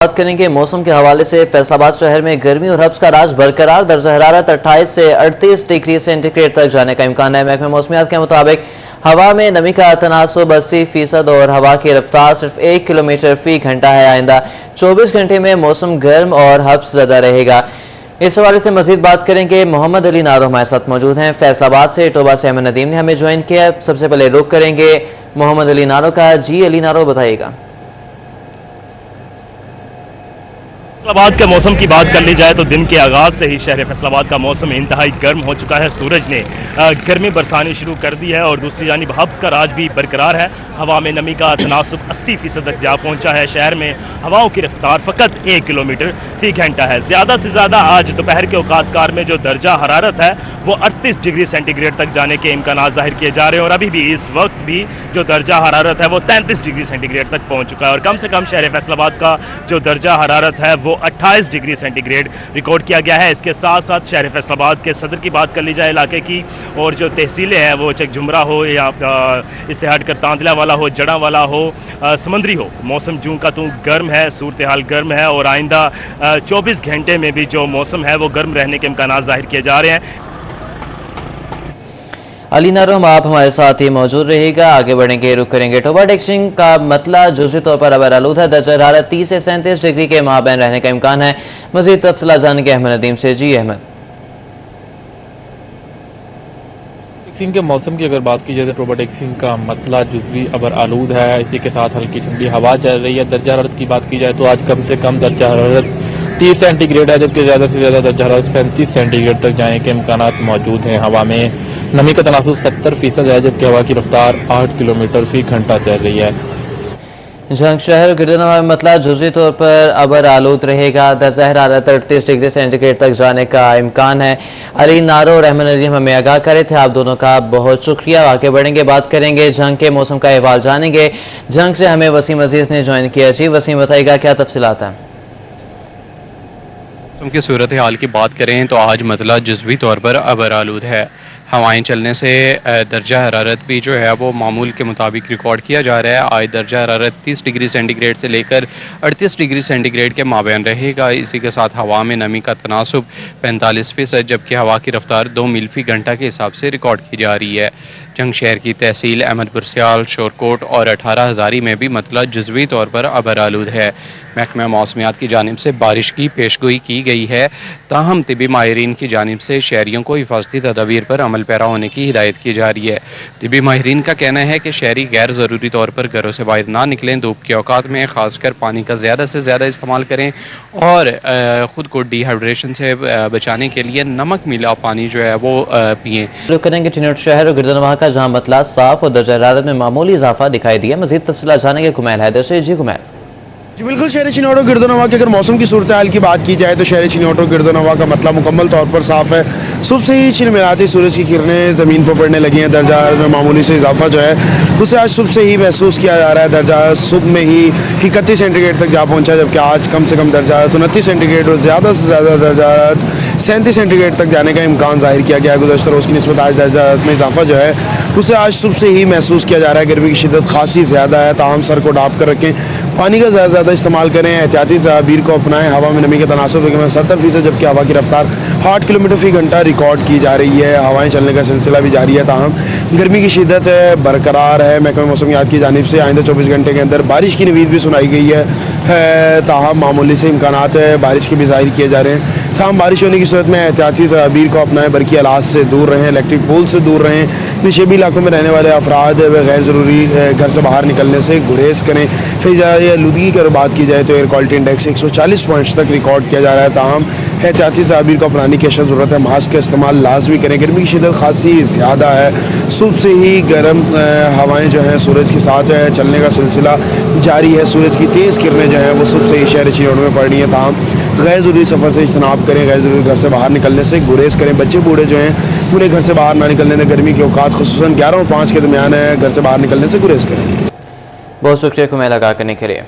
بات کریں گے موسم کے حوالے سے۔ فیصل شہر میں گرمی اور حبس کا راج برقرار، درجہ حرارت 28 سے 38 ڈگری سینٹی گریڈ تک جانے کا امکان ہے۔ محکمہ موسمیات کے مطابق ہوا میں نمی کا تناسب 80% اور ہوا کی رفتار صرف 1 کلومیٹر فی گھنٹہ ہے۔ آئندہ 24 گھنٹے میں موسم گرم اور حبس زدہ رہے گا۔ اس حوالے سے مزید بات کریں گے۔ محمد علی نارو ہمارے ساتھ موجود ہیں فیصل آباد سے۔ ٹوبہ سے احمد ندیم نے ہمیں جوائن کیا۔ سب سے پہلے رخ کریں گے محمد علی نارو کا۔ جی علی نارو، بتائیے گا۔ فیصل آباد کے موسم کی بات کر لی جائے تو دن کے آغاز سے ہی شہر فیصل آباد کا موسم انتہائی گرم ہو چکا ہے۔ سورج نے گرمی برسانی شروع کر دی ہے اور دوسری جانب حبس کا راج بھی برقرار ہے۔ ہوا میں نمی کا تناسب 80% تک جا پہنچا ہے۔ شہر میں ہواؤں کی رفتار فقط 1 کلومیٹر فی گھنٹہ ہے۔ زیادہ سے زیادہ آج دوپہر کے اوقات کار میں جو درجہ حرارت ہے وہ 38 ڈگری سینٹی گریڈ تک جانے کے امکانات ظاہر کیے جا رہے ہیں، اور ابھی بھی اس وقت بھی جو درجہ حرارت ہے وہ 33 ڈگری سینٹی گریڈ تک پہنچ چکا ہے، اور کم سے کم شہر فیصل آباد کا جو درجہ حرارت ہے وہ 28 ڈگری سینٹی گریڈ ریکارڈ کیا گیا ہے۔ اس کے ساتھ ساتھ شہر فیصل آباد کے صدر کی بات کر لی جائے علاقے کی، اور جو تحصیلیں ہیں وہ چک جمرہ ہو یا اس سے ہٹ کر تاندلہ والا ہو، جڑاں والا ہو، سمندری ہو، موسم جوں کا تو گرم ہے، صورتحال گرم ہے، اور آئندہ 24 گھنٹے میں بھی جو موسم ہے وہ گرم رہنے کے امکانات ظاہر کیے جا رہے ہیں۔ علی نارم، آپ ہمارے ساتھ ہی موجود رہے گا۔ آگے بڑھیں گے، رخ کریں گے ٹوبہ ٹیکسنگ کا مطلع جزوی طور پر ابر آلود ہے۔ درجہ حرارت 30 سے 37 ڈگری کے مابین رہنے کا امکان ہے۔ مزید تفصیلات جانیں گے احمد ندیم سے۔ جی احمد۔ ٹیکسنگ کے موسم کی اگر بات کی جائے تو ٹوبہ ٹیکسنگ کا مطلع جزوی ابر آلود ہے، اسی کے ساتھ ہلکی ٹھنڈی ہوا چل رہی ہے۔ درجہ حرارت کی بات کی جائے تو آج کم سے کم درجہ حرارت 30 سینٹی گریڈ ہے، جبکہ زیادہ سے زیادہ درجہ حرارت 35 سینٹی گریڈ تک جانے کے امکانات موجود ہیں۔ ہوا میں نمی کا تناسب 70% ہے، جبکہ ہوا کی رفتار 8 کلومیٹر فی گھنٹہ چل رہی ہے۔ جھنگ شہر گردنواں میں مطلع جزوی طور پر ابر آلود رہے گا۔ درجہ حرارت 38 ڈگری سینٹی گریڈ تک جانے کا امکان ہے۔ علی نارو اور احمد ندیم ہمیں آگاہ کرے تھے، آپ دونوں کا بہت شکریہ۔ آگے بڑھیں گے، بات کریں گے جھنگ کے موسم کا احوال جانیں گے۔ جھنگ سے ہمیں وسیم عزیز نے جوائن کیا۔ جی وسیم، بتائیے گا کیا تفصیلات ہیں؟ موسم کی صورتحال کی بات کریں تو آج مطلع جزوی طور پر ابر آلود ہے۔ ہوائیں چلنے سے درجہ حرارت بھی جو ہے وہ معمول کے مطابق ریکارڈ کیا جا رہا ہے۔ آج درجہ حرارت 30 ڈگری سینٹی گریڈ سے لے کر 38 ڈگری سینٹی گریڈ کے مابین رہے گا۔ اسی کے ساتھ ہوا میں نمی کا تناسب 45%، جبکہ ہوا کی رفتار 2 میل فی گھنٹہ کے حساب سے ریکارڈ کی جا رہی ہے۔ جھنگ شہر کی تحصیل احمد پرسیال، شورکوٹ اور 18 ہزاری میں بھی مطلع جزوی طور پر ابر آلود ہے۔ محکمہ موسمیات کی جانب سے بارش کی پیشگوئی کی گئی ہے، تاہم طبی ماہرین کی جانب سے شہریوں کو حفاظتی تدابیر پر عمل پیرا ہونے کی ہدایت کی جا رہی ہے۔ طبی ماہرین کا کہنا ہے کہ شہری غیر ضروری طور پر گھروں سے باہر نہ نکلیں، دھوپ کے اوقات میں خاص کر پانی کا زیادہ سے زیادہ استعمال کریں، اور خود کو ڈی ہائیڈریشن سے بچانے کے لیے نمک ملا پانی جو ہے وہ پئیں۔ رخ کریں گے ٹینوٹ شہر اور گردنواں کا، جہاں مطلع صاف اور درجہ حرارت میں معمولی اضافہ دکھائی دیا۔ مزید تفصیلات جانیں گے کمیل حیدر سے۔ جی کمیل۔ جی بالکل، شہر چنوٹ اور گردنواں کی اگر موسم کی صورتحال کی بات کی جائے تو شہر چنوٹ اور گردنواں کا مطلب مکمل طور پر صاف ہے۔ صبح سے ہی چلملاتی سورج کی کرنیں زمین پر پڑنے لگی ہیں۔ درجہ حرارت میں معمولی سے اضافہ جو ہے اسے آج صبح سے ہی محسوس کیا جا رہا ہے۔ درجہ صبح میں ہی 31 سینٹی گریڈ تک جا پہنچا، جبکہ آج کم سے کم درجہ حرارت 29 سینٹی گریڈ اور زیادہ سے زیادہ درجہ حرارت 37 سینٹی گریڈ تک جانے کا امکان ظاہر کیا گیا ہے۔ گزشتہ روز کی نسبت آج درجہ حرارت میں اضافہ جو ہے اسے آج صبح سے ہی محسوس کیا جا رہا ہے۔ گرمی کی شدت خاصی زیادہ ہے، تاہم سر کو ڈھانپ کر رکھیں، پانی کا زیادہ سے زیادہ استعمال کریں، احتیاطی تدابیر کو اپنائیں۔ ہوا میں نمی کا تناسب 70%، جبکہ ہوا کی رفتار 8 کلومیٹر فی گھنٹہ ریکارڈ کی جا رہی ہے۔ ہوائیں چلنے کا سلسلہ بھی جاری ہے، تاہم گرمی کی شدت برقرار ہے۔ محکمہ موسمیات کی جانب سے آئندہ 24 گھنٹے کے اندر بارش کی نوید بھی سنائی گئی ہے، تاہم معمولی سے امکانات بارش کے بھی ظاہر کیے جا رہے ہیں۔ تاہم بارش ہونے کی صورت میں احتیاطی تدابیر کو اپنائیں، برقی آلات سے دور رہیں، الیکٹرک پول سے دور رہیں۔ نشیبی علاقوں میں رہنے والے افراد غیر ضروری گھر سے باہر نکلنے سے گریز کریں۔ فضائی آلودگی کی بات کی جائے تو ایئر کوالٹی انڈیکس 140 پوائنٹس تک ریکارڈ کیا جا رہا ہے، تاہم احتیاطی تدابیر کو اپنانے کی اشد ضرورت ہے۔ ماسک کا استعمال لازمی کریں۔ گرمی کی شدت خاصی زیادہ ہے، صبح سے ہی گرم ہوائیں جو ہیں سورج کے ساتھ چلنے کا سلسلہ جاری ہے۔ سورج کی تیز کرنیں جو ہیں وہ صبح سے ہی شہر چنوٹ میں پڑ رہی ہیں، تاہم غیر ضروری سفر سے اجتناب کریں، غیر ضروری گھر سے باہر نکلنے سے گریز کریں۔ بچے بوڑھے جو ہیں انہیں گھر سے باہر نہ نکلنے دیں۔ گرمی کے اوقات خصوصاً 11 اور 5 کے درمیان گھر سے باہر نکلنے سے گریز کریں۔ بہت شکریہ کمیل آگاہ کرنے کے لیے۔